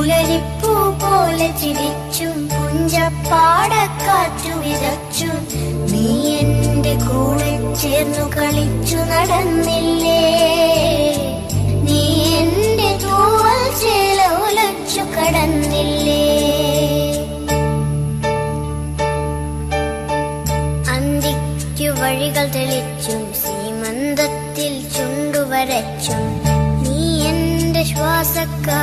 പുലരിപ്പൂ പോലെ ചിരിച്ചും പുഞ്ചപ്പാടക്കാറ്റു വിതച്ചും നീ എന്റെ കൂടെ ചേർന്നു കളിച്ചു നടന്നില്ലേ. നീ എന്റെ തൂവൽ ചേല ഉലച്ചു കടന്നില്ലേ. അന്തിക്കു വഴികൾ തെളിച്ചും സീമന്തത്തിൽ ചുണ്ടുവരച്ചും നീ എന്റെ ശ്വാസക്കാ.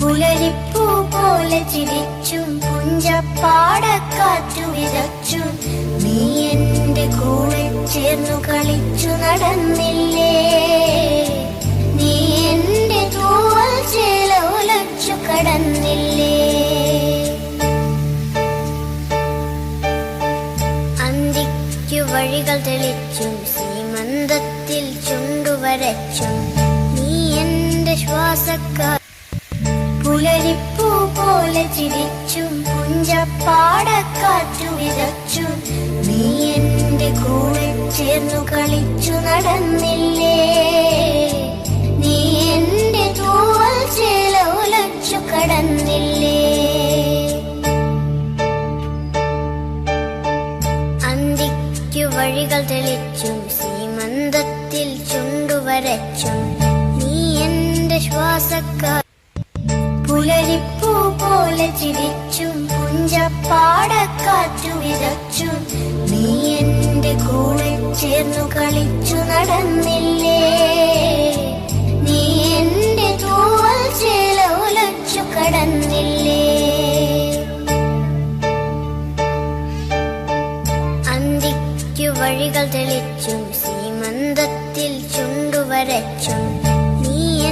പുലരിപ്പൂ പോലെ ചിരിച്ചും പുഞ്ചപ്പാടക്കാറ്റു വിതച്ചും നീ എന്റെ കൂടെ ചേർന്നു കളിച്ചു നടന്നില്ലേ. നീ എന്റെ തൂവൽ ചേല ഉലച്ചു കടന്നില്ലേ. അന്തിക്കു വഴികൾ തെളിച്ചും സീമന്തത്തിൽ ചുണ്ടുവരച്ചും നീ എന്റെ ശ്വാസക്കാ. പുലരിപ്പൂ പോലെ ചിരിച്ചും പുഞ്ചപ്പാടക്കാറ്റു വിതച്ചും നീ എന്റെ കൂടെ ചേർന്നു കളിച്ചു നടന്നില്ലേ. നീ എന്റെ തൂവൽ ചേല ഉലച്ചു കടന്നില്ലേ. അന്തിക്കു വഴികൾ തെളിച്ചും സീമന്തത്തിൽ ചുണ്ടുവരച്ചും നീ എന്റെ ശ്വാസക്കാ. പുലരിപ്പൂ പോലെ ചിരിച്ചും പുഞ്ചപ്പാടക്കാറ്റു വിതച്ചും നീ എന്റെ കൂടെ ചേർന്നു കളിച്ചു നടന്നില്ലേ.